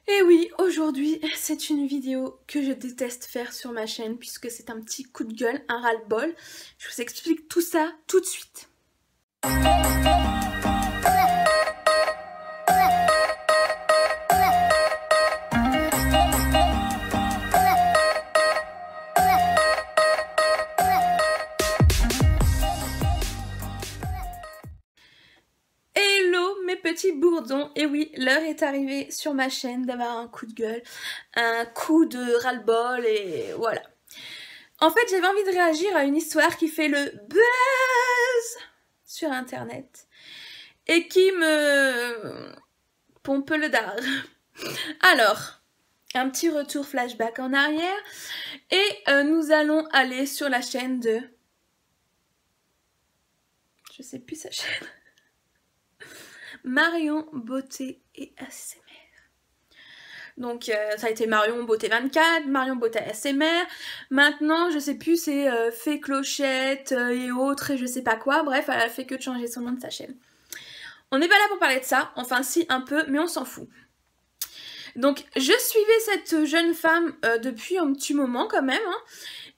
Et oui, aujourd'hui, c'est une vidéo que je déteste faire sur ma chaîne puisque c'est un petit coup de gueule, un ras-le-bol. Je vous explique tout ça tout de suite. Hello mes petits bourdons, et oui, l'heure est arrivée sur ma chaîne d'avoir un coup de gueule, un coup de ras-le-bol et voilà. En fait, j'avais envie de réagir à une histoire qui fait le buzz sur internet et qui me pompe le dard. Alors, un petit retour flashback en arrière et nous allons aller sur la chaîne de... Je sais plus sa chaîne. Marion Beauté et ASMR. Donc ça a été Marion Beauté 24, Marion Beauté ASMR. Maintenant, je sais plus, c'est Fée Clochette et autres et je sais pas quoi. Bref, elle a fait que de changer son nom de sa chaîne. On n'est pas là pour parler de ça, enfin si un peu, mais on s'en fout. Donc je suivais cette jeune femme depuis un petit moment quand même. Hein,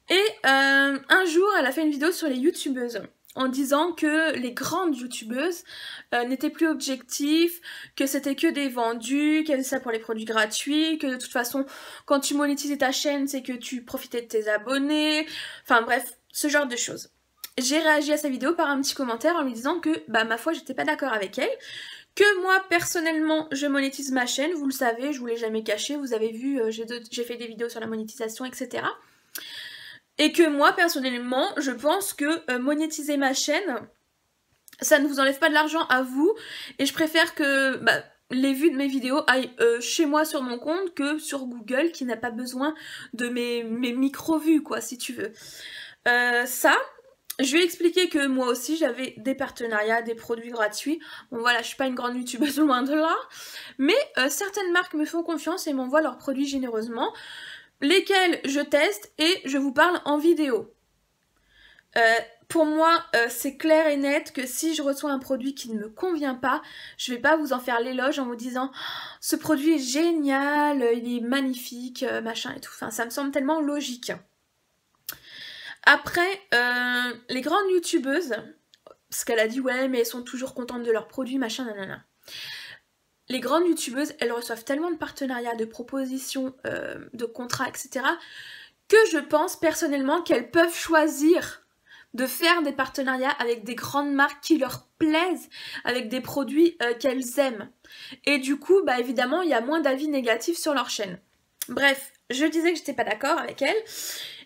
et un jour, elle a fait une vidéo sur les youtubeuses en disant que les grandes youtubeuses n'étaient plus objectives, que c'était que des vendus, qu'elle faisait ça pour les produits gratuits, que de toute façon, quand tu monétisais ta chaîne, c'est que tu profitais de tes abonnés, enfin bref, ce genre de choses. J'ai réagi à sa vidéo par un petit commentaire en lui disant que, bah ma foi, j'étais pas d'accord avec elle, que moi, personnellement, je monétise ma chaîne, vous le savez, je vous l'ai jamais caché, vous avez vu, j'ai fait des vidéos sur la monétisation, etc. Et que moi, personnellement, je pense que monétiser ma chaîne, ça ne vous enlève pas de l'argent à vous. Et je préfère que les vues de mes vidéos aillent chez moi sur mon compte que sur Google, qui n'a pas besoin de mes micro-vues, quoi, si tu veux. Je lui ai expliqué que moi aussi, j'avais des partenariats, des produits gratuits. Bon voilà, je suis pas une grande youtubeuse, loin de là. Mais certaines marques me font confiance et m'envoient leurs produits généreusement, lesquels je teste et je vous parle en vidéo. Pour moi, c'est clair et net que si je reçois un produit qui ne me convient pas, je vais pas vous en faire l'éloge en vous disant « ce produit est génial, il est magnifique, machin et tout ». Enfin, ça me semble tellement logique. Après, les grandes youtubeuses, parce qu'elle a dit « ouais, mais elles sont toujours contentes de leurs produits, machin, nanana ». Les grandes youtubeuses, elles reçoivent tellement de partenariats, de propositions, de contrats, etc. que je pense personnellement qu'elles peuvent choisir de faire des partenariats avec des grandes marques qui leur plaisent, avec des produits qu'elles aiment. Et du coup, bah évidemment, il y a moins d'avis négatifs sur leur chaîne. Bref, je disais que j'étais pas d'accord avec elle.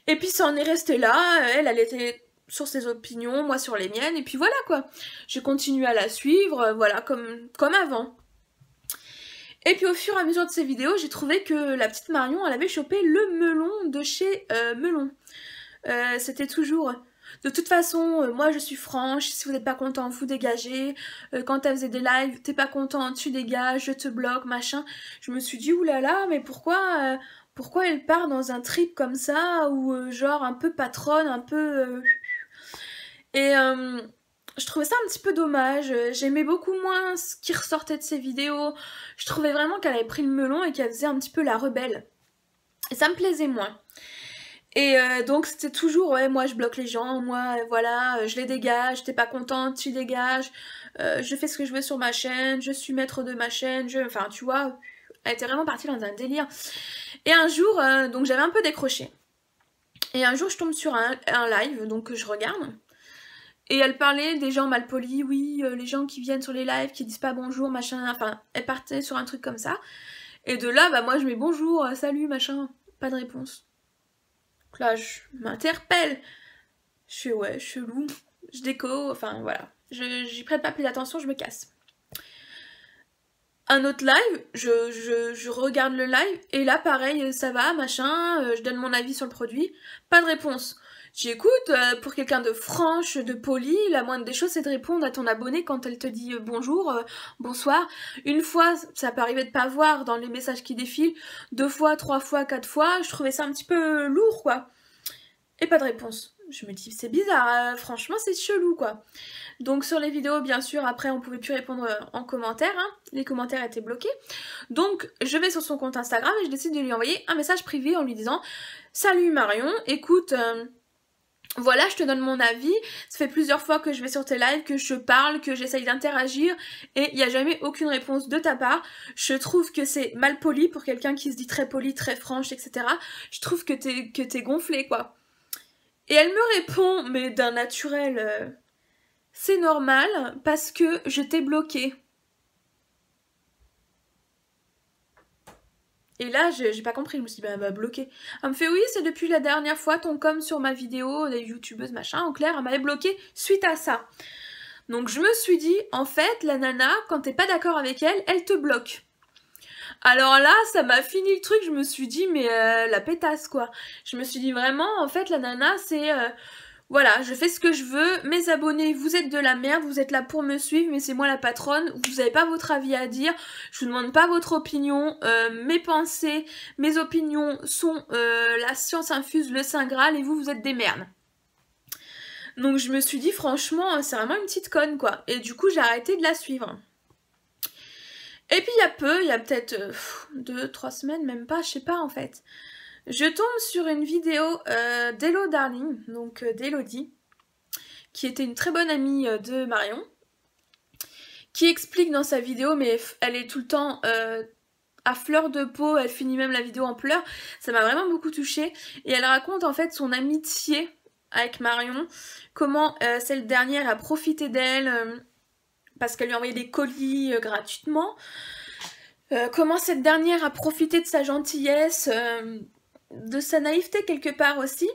Et puis ça en est resté là, elle était sur ses opinions, moi sur les miennes, et puis voilà quoi. J'ai continué à la suivre, voilà, comme avant. Et puis au fur et à mesure de ces vidéos, j'ai trouvé que la petite Marion, elle avait chopé le melon de chez Melon. C'était toujours... De toute façon, moi je suis franche, si vous n'êtes pas content, vous dégagez. Quand elle faisait des lives, t'es pas content, tu dégages, je te bloque, machin. Je me suis dit, oulala, mais pourquoi elle part dans un trip comme ça, ou genre un peu patronne, un peu... Et je trouvais ça un petit peu dommage, j'aimais beaucoup moins ce qui ressortait de ses vidéos, je trouvais vraiment qu'elle avait pris le melon et qu'elle faisait un petit peu la rebelle. Et ça me plaisait moins. Et donc c'était toujours, ouais, moi je bloque les gens, moi voilà, je les dégage, t'es pas contente, tu dégages, je fais ce que je veux sur ma chaîne, je suis maître de ma chaîne, enfin tu vois, elle était vraiment partie dans un délire. Et un jour, donc j'avais un peu décroché. Et un jour je tombe sur un live, donc je regarde. Et elle parlait des gens malpolis, oui, les gens qui viennent sur les lives, qui disent pas bonjour, machin, enfin, elle partait sur un truc comme ça. Et de là, bah moi je mets bonjour, salut, machin, pas de réponse. Donc là, je m'interpelle. Je fais ouais, chelou, je déco, enfin voilà. J'y prête pas plus d'attention, je me casse. Un autre live, je regarde le live, et là pareil, ça va, machin, je donne mon avis sur le produit, pas de réponse. J'écoute, pour quelqu'un de franche, de poli, la moindre des choses c'est de répondre à ton abonné quand elle te dit bonjour, bonsoir. Une fois, ça peut arriver de pas voir dans les messages qui défilent, 2 fois, 3 fois, 4 fois, je trouvais ça un petit peu lourd quoi. Et pas de réponse. Je me dis c'est bizarre, franchement c'est chelou quoi. Donc sur les vidéos bien sûr après on pouvait plus répondre en commentaire, hein. Les commentaires étaient bloqués. Donc je vais sur son compte Instagram et je décide de lui envoyer un message privé en lui disant « Salut Marion, écoute... voilà, je te donne mon avis, ça fait plusieurs fois que je vais sur tes lives, que je parle, que j'essaye d'interagir et il n'y a jamais aucune réponse de ta part. Je trouve que c'est mal poli pour quelqu'un qui se dit très poli, très franche, etc. Je trouve que t'es gonflé, quoi. » Et elle me répond, mais d'un naturel, c'est normal parce que je t'ai bloqué. Et là, j'ai pas compris, je me suis dit, bah bloqué. Elle me fait, oui, c'est depuis la dernière fois ton com sur ma vidéo, des youtubeuses, machin, en clair, elle m'avait bloqué suite à ça. Donc je me suis dit, en fait, la nana, quand t'es pas d'accord avec elle, elle te bloque. Alors là, ça m'a fini le truc, je me suis dit, mais la pétasse, quoi. Je me suis dit, vraiment, en fait, la nana, c'est... voilà, je fais ce que je veux, mes abonnés, vous êtes de la merde, vous êtes là pour me suivre, mais c'est moi la patronne, vous n'avez pas votre avis à dire, je vous demande pas votre opinion, mes pensées, mes opinions sont la science infuse, le Saint Graal, et vous êtes des merdes. Donc je me suis dit, franchement, c'est vraiment une petite conne, quoi. Et du coup, j'ai arrêté de la suivre. Et puis il y a peut-être 2-3 semaines, même pas, je sais pas en fait. Je tombe sur une vidéo d'Hello Darling, donc d'Elodie, qui était une très bonne amie de Marion, qui explique dans sa vidéo, mais elle est tout le temps à fleur de peau, elle finit même la vidéo en pleurs, ça m'a vraiment beaucoup touchée, et elle raconte en fait son amitié avec Marion, comment cette dernière a profité d'elle, parce qu'elle lui a envoyé des colis gratuitement, comment cette dernière a profité de sa gentillesse, de sa naïveté quelque part aussi.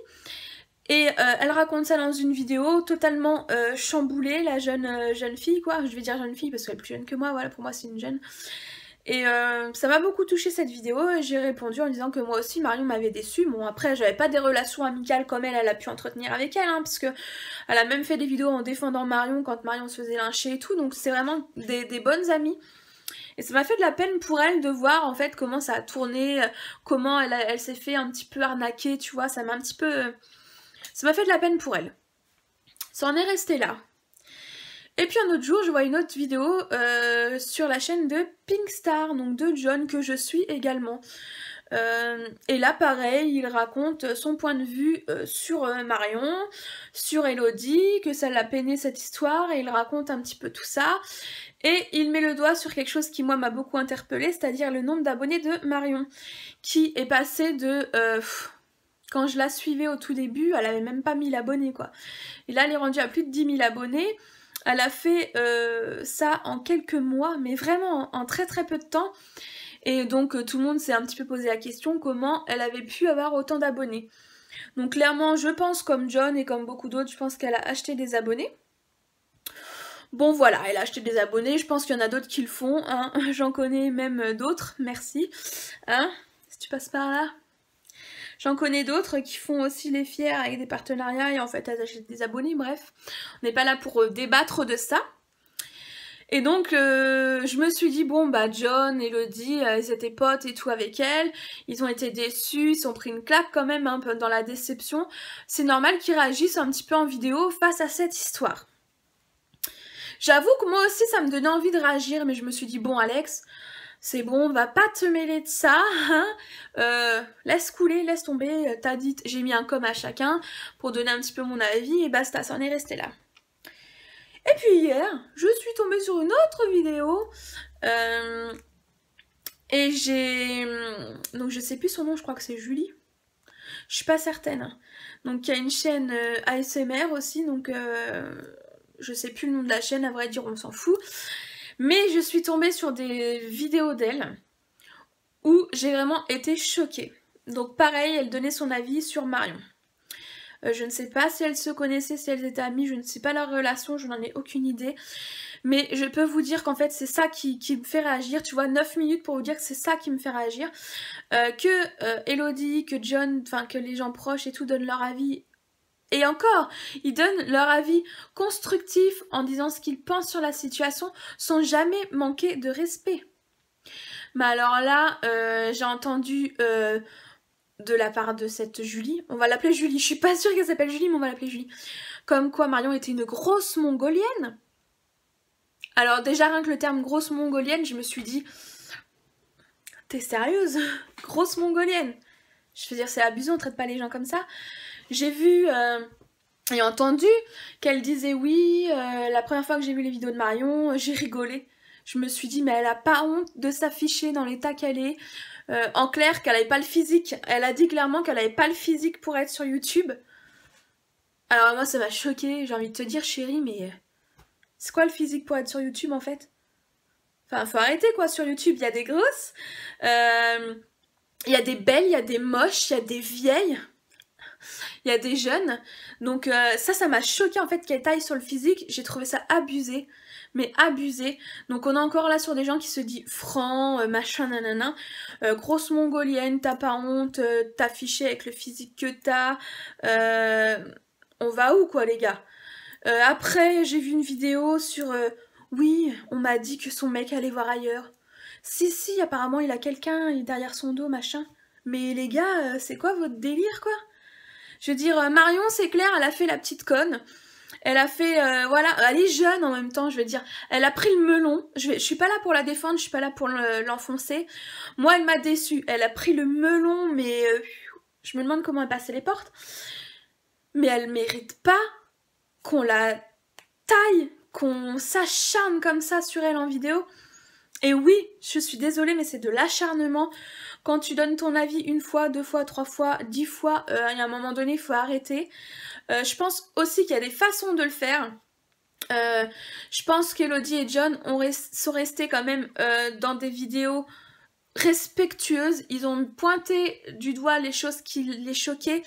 Et elle raconte ça dans une vidéo totalement chamboulée, la jeune fille quoi, je vais dire jeune fille parce qu'elle est plus jeune que moi, voilà, pour moi c'est une jeune. Et ça m'a beaucoup touchée cette vidéo et j'ai répondu en disant que moi aussi Marion m'avait déçue. Bon après j'avais pas des relations amicales comme elle a pu entretenir avec elle, hein, parce que elle a même fait des vidéos en défendant Marion quand Marion se faisait lyncher et tout, donc c'est vraiment des bonnes amies. Et ça m'a fait de la peine pour elle de voir en fait comment ça a tourné, comment elle s'est fait un petit peu arnaquer, tu vois, ça m'a un petit peu... ça m'a fait de la peine pour elle. Ça en est resté là. Et puis un autre jour, je vois une autre vidéo sur la chaîne de Pinkstar, donc de John, que je suis également. Et là, pareil, il raconte son point de vue sur Marion, sur Elodie, que ça l'a peiné cette histoire, et il raconte un petit peu tout ça. Et il met le doigt sur quelque chose qui, moi, m'a beaucoup interpellée, c'est-à-dire le nombre d'abonnés de Marion, qui est passé de... quand je la suivais au tout début, elle avait même pas 1000 abonnés, quoi. Et là, elle est rendue à plus de 10 000 abonnés. Elle a fait ça en quelques mois, mais vraiment en très très peu de temps. Et donc tout le monde s'est un petit peu posé la question comment elle avait pu avoir autant d'abonnés. Donc clairement, je pense comme John et comme beaucoup d'autres, je pense qu'elle a acheté des abonnés. Bon voilà, elle a acheté des abonnés, je pense qu'il y en a d'autres qui le font, hein. J'en connais même d'autres, merci. Hein, si tu passes par là. J'en connais d'autres qui font aussi les fiers avec des partenariats et en fait elles achètent des abonnés, bref. On n'est pas là pour débattre de ça. Et donc je me suis dit bon bah John, Elodie, ils étaient potes et tout avec elle, ils ont été déçus, ils ont pris une claque quand même un peu dans la déception. C'est normal qu'ils réagissent un petit peu en vidéo face à cette histoire. J'avoue que moi aussi ça me donnait envie de réagir, mais je me suis dit bon Alex, c'est bon, va pas te mêler de ça, hein, laisse couler, laisse tomber, t'as dit, j'ai mis un com à chacun pour donner un petit peu mon avis et basta, ça en est resté là. Et puis hier, je suis tombée sur une autre vidéo et j'ai... donc je sais plus son nom, je crois que c'est Julie. Je suis pas certaine. Donc il y a une chaîne ASMR aussi, donc je sais plus le nom de la chaîne, à vrai dire on s'en fout. Mais je suis tombée sur des vidéos d'elle où j'ai vraiment été choquée. Donc pareil, elle donnait son avis sur Marion. Je ne sais pas si elles se connaissaient, si elles étaient amies, je ne sais pas leur relation, je n'en ai aucune idée. Mais je peux vous dire qu'en fait c'est ça qui me fait réagir. Tu vois, 9 minutes pour vous dire que c'est ça qui me fait réagir. Que Elodie, que John, enfin que les gens proches et tout donnent leur avis. Et encore, ils donnent leur avis constructif en disant ce qu'ils pensent sur la situation sans jamais manquer de respect. Mais alors là, j'ai entendu de la part de cette Julie. On va l'appeler Julie. Je suis pas sûre qu'elle s'appelle Julie, mais on va l'appeler Julie. Comme quoi Marion était une grosse mongolienne. Alors déjà rien que le terme grosse mongolienne, je me suis dit, t'es sérieuse? Grosse mongolienne? Je veux dire, c'est abusé, on traite pas les gens comme ça. J'ai vu et entendu qu'elle disait oui, la première fois que j'ai vu les vidéos de Marion, j'ai rigolé. Je me suis dit, mais elle a pas honte de s'afficher dans l'état qu'elle est. En clair, qu'elle avait pas le physique. Elle a dit clairement qu'elle avait pas le physique pour être sur YouTube. Alors moi, ça m'a choquée. J'ai envie de te dire, chérie, mais c'est quoi le physique pour être sur YouTube en fait? Enfin, faut arrêter quoi, sur YouTube, il y a des grosses, il y a des belles, il y a des moches, il y a des vieilles, il y a des jeunes. Donc ça m'a choqué en fait qu'elle taille sur le physique. J'ai trouvé ça abusé, mais abusé. Donc on est encore là sur des gens qui se disent franc, machin, nanana. Grosse mongolienne, t'as pas honte, t'afficher avec le physique que t'as. On va où quoi les gars? Après j'ai vu une vidéo sur... oui, on m'a dit que son mec allait voir ailleurs. Si, apparemment il a quelqu'un derrière son dos, machin. Mais les gars, c'est quoi votre délire, quoi? Je veux dire, Marion, c'est clair, elle a fait la petite conne. Elle a fait, voilà, elle est jeune en même temps, je veux dire. Elle a pris le melon. Je suis pas là pour la défendre, je suis pas là pour l'enfoncer. Moi, elle m'a déçue. Elle a pris le melon, mais je me demande comment elle passait les portes. Mais elle mérite pas qu'on la taille, qu'on s'acharne comme ça sur elle en vidéo. Et oui, je suis désolée, mais c'est de l'acharnement. Quand tu donnes ton avis une fois, 2 fois, 3 fois, 10 fois, il y a un moment donné, il faut arrêter. Je pense aussi qu'il y a des façons de le faire. Je pense qu'Elodie et John sont restés quand même dans des vidéos respectueuses. Ils ont pointé du doigt les choses qui les choquaient,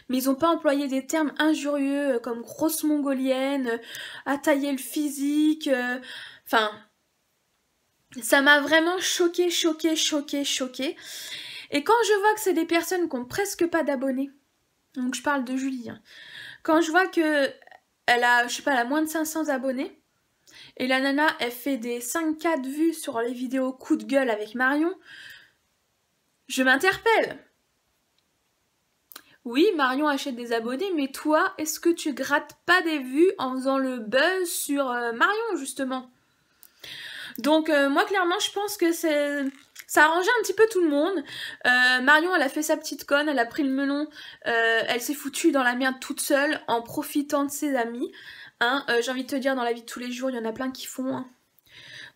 mais ils n'ont pas employé des termes injurieux comme grosse mongolienne, à tailler le physique, enfin... Ça m'a vraiment choquée. Et quand je vois que c'est des personnes qui ont presque pas d'abonnés, donc je parle de Julie, hein, quand je vois que elle a, je sais pas, elle a moins de 500 abonnés, et la nana, elle fait des 5-4 vues sur les vidéos coup de gueule avec Marion, je m'interpelle. Oui, Marion achète des abonnés, mais toi, est-ce que tu grattes pas des vues en faisant le buzz sur Marion, justement? Donc moi clairement je pense que ça a arrangé un petit peu tout le monde. Marion elle a fait sa petite conne, elle a pris le melon, elle s'est foutue dans la merde toute seule en profitant de ses amis. Hein, j'ai envie de te dire, dans la vie de tous les jours il y en a plein qui font. Hein.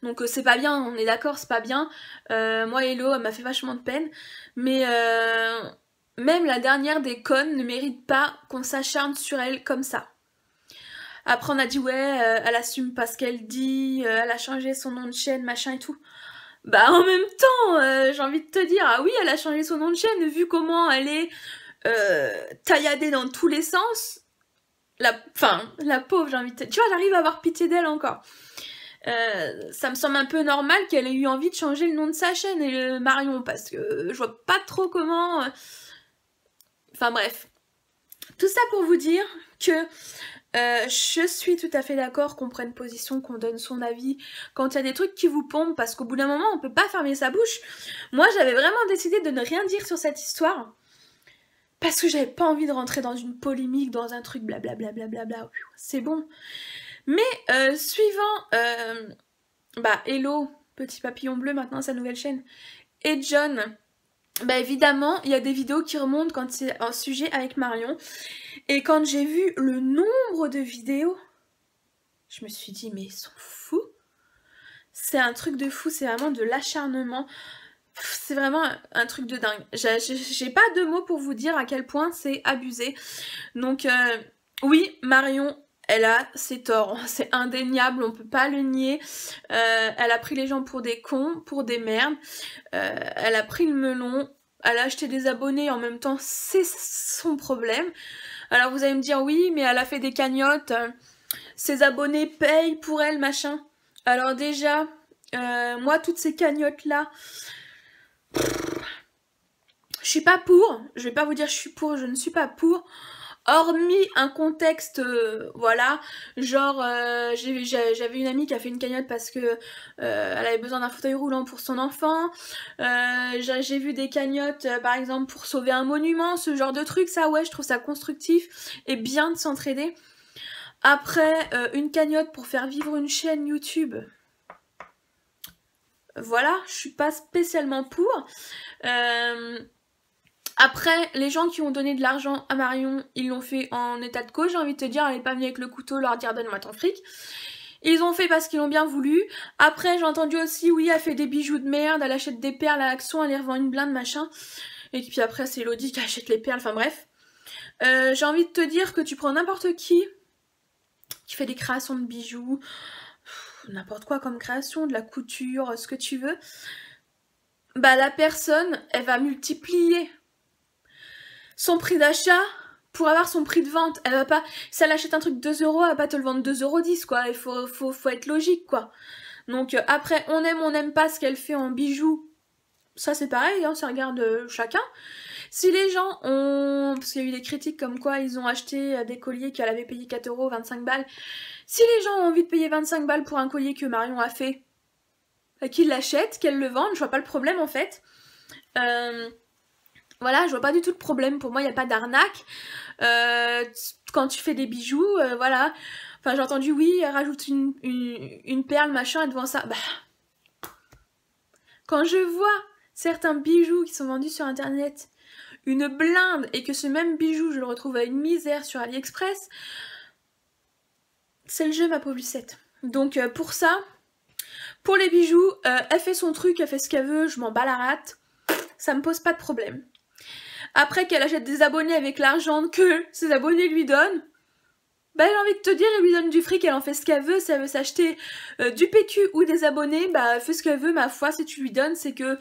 Donc c'est pas bien, on est d'accord, c'est pas bien. Moi Hello elle m'a fait vachement de peine. Mais même la dernière des connes ne mérite pas qu'on s'acharne sur elle comme ça. Après on a dit ouais, elle assume pas ce qu'elle dit, elle a changé son nom de chaîne, machin et tout. Bah en même temps, j'ai envie de te dire, ah oui elle a changé son nom de chaîne, vu comment elle est tailladée dans tous les sens. La pauvre, j'ai envie de te dire. Tu vois, j'arrive à avoir pitié d'elle encore. Ça me semble un peu normal qu'elle ait eu envie de changer le nom de sa chaîne, et Marion, parce que je vois pas trop comment... Enfin bref. Tout ça pour vous dire que... je suis tout à fait d'accord qu'on prenne position, qu'on donne son avis quand il y a des trucs qui vous pompent, parce qu'au bout d'un moment on peut pas fermer sa bouche. Moi j'avais vraiment décidé de ne rien dire sur cette histoire parce que j'avais pas envie de rentrer dans une polémique, dans un truc blablabla, c'est bon. Mais suivant Hello, petit papillon bleu, maintenant sa nouvelle chaîne, et John, bah évidemment, il y a des vidéos qui remontent quand c'est un sujet avec Marion. Et quand j'ai vu le nombre de vidéos, je me suis dit, mais ils sont fous. C'est un truc de fou, c'est vraiment de l'acharnement. C'est vraiment un truc de dingue. J'ai pas de mots pour vous dire à quel point c'est abusé. Donc, oui, Marion, elle a ses torts. C'est indéniable, on peut pas le nier. Elle a pris les gens pour des cons, pour des merdes. Elle a pris le melon. Elle a acheté des abonnés en même temps, c'est son problème. Alors vous allez me dire, oui, mais elle a fait des cagnottes. Ses abonnés payent pour elle, machin. Alors déjà, moi, toutes ces cagnottes-là... Je suis pas pour, je vais pas vous dire je suis pour, je ne suis pas pour. hormis un contexte, voilà, genre j'avais une amie qui a fait une cagnotte parce que elle avait besoin d'un fauteuil roulant pour son enfant, j'ai vu des cagnottes par exemple pour sauver un monument, ce genre de truc, ça ouais je trouve ça constructif et bien de s'entraider. Après une cagnotte pour faire vivre une chaîne YouTube, voilà, je suis pas spécialement pour. Après, les gens qui ont donné de l'argent à Marion, ils l'ont fait en état de cause, j'ai envie de te dire, elle est pas venue avec le couteau leur dire donne-moi ton fric. Ils ont fait parce qu'ils l'ont bien voulu. Après, j'ai entendu aussi, oui, elle fait des bijoux de merde, elle achète des perles à Action, elle les revend une blinde, machin. Et puis après, c'est Elodie qui achète les perles, enfin bref. J'ai envie de te dire que tu prends n'importe qui fait des créations de bijoux, n'importe quoi comme création, de la couture, ce que tu veux. Bah la personne, elle va multiplier son prix d'achat pour avoir son prix de vente. Elle va pas, si elle achète un truc 2 €, elle va pas te le vendre 2,10 € quoi. Il faut être logique quoi. Donc après, on n'aime pas ce qu'elle fait en bijoux. Ça c'est pareil, hein, ça regarde chacun. Si les gens ont... Parce qu'il y a eu des critiques comme quoi ils ont acheté des colliers qu'elle avait payé 4 €, 25 balles. Si les gens ont envie de payer 25 balles pour un collier que Marion a fait, qu'ils l'achètent, qu'elle le vendent, je vois pas le problème en fait. Voilà, je vois pas du tout le problème. Pour moi, il n'y a pas d'arnaque. Quand tu fais des bijoux, voilà. Enfin, j'ai entendu, oui, elle rajoute une perle, machin, et devant ça. Bah. Quand je vois certains bijoux qui sont vendus sur internet, une blinde, et que ce même bijou, je le retrouve à une misère sur AliExpress, c'est le jeu, ma pauvre Lucette. Donc, pour ça, pour les bijoux, elle fait son truc, elle fait ce qu'elle veut, je m'en bats la rate. Ça me pose pas de problème. Après qu'elle achète des abonnés avec l'argent que ses abonnés lui donnent, bah j'ai envie de te dire, elle lui donne du fric, elle en fait ce qu'elle veut. Si elle veut s'acheter du PQ ou des abonnés, bah elle fait ce qu'elle veut, ma foi, si tu lui donnes, c'est que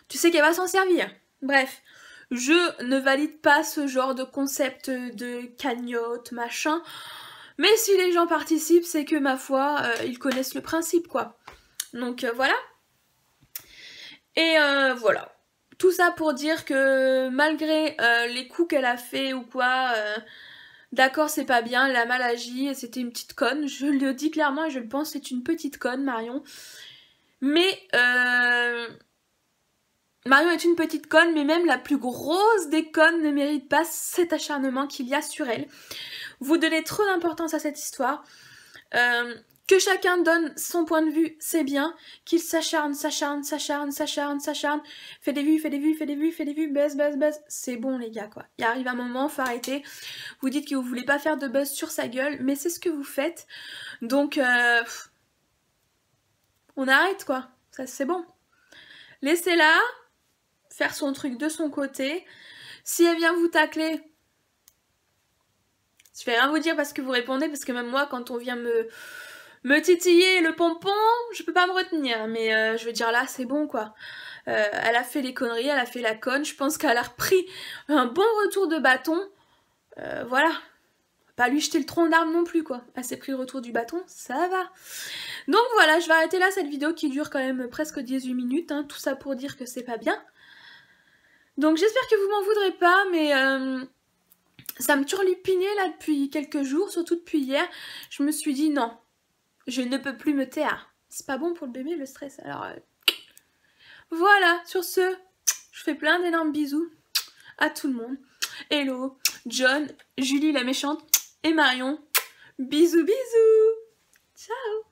tu sais qu'elle va s'en servir. Bref, je ne valide pas ce genre de concept de cagnotte, machin. Mais si les gens participent, c'est que ma foi, ils connaissent le principe, quoi. Donc voilà. Et voilà. Tout ça pour dire que malgré les coups qu'elle a fait ou quoi, d'accord c'est pas bien, elle a mal agi, c'était une petite conne, je le dis clairement et je le pense, c'est une petite conne Marion. Mais Marion est une petite conne, mais même la plus grosse des connes ne mérite pas cet acharnement qu'il y a sur elle. Vous donnez trop d'importance à cette histoire. Que chacun donne son point de vue, c'est bien. Qu'il s'acharne, fait des vues, buzz, c'est bon les gars quoi. Il arrive un moment, faut arrêter. Vous dites que vous voulez pas faire de buzz sur sa gueule, mais c'est ce que vous faites. Donc, on arrête quoi. Ça c'est bon. Laissez-la faire son truc de son côté. Si elle vient vous tacler, je vais rien vous dire parce que vous répondez, parce que même moi quand on vient me titiller le pompon, je peux pas me retenir, mais je veux dire là c'est bon quoi. Elle a fait les conneries, elle a fait la conne, je pense qu'elle a repris un bon retour de bâton, voilà. Pas lui jeter le tronc d'arbre non plus quoi. Elle s'est pris le retour du bâton, ça va. Donc voilà, je vais arrêter là cette vidéo qui dure quand même presque 18 minutes, hein, tout ça pour dire que c'est pas bien. Donc j'espère que vous m'en voudrez pas, mais ça me turlupinait là depuis quelques jours, surtout depuis hier. Je me suis dit non. Je ne peux plus me taire. C'est pas bon pour le bébé, le stress. Alors, voilà, sur ce, je fais plein d'énormes bisous à tout le monde. Hello, John, Julie la méchante et Marion. Bisous, bisous. Ciao.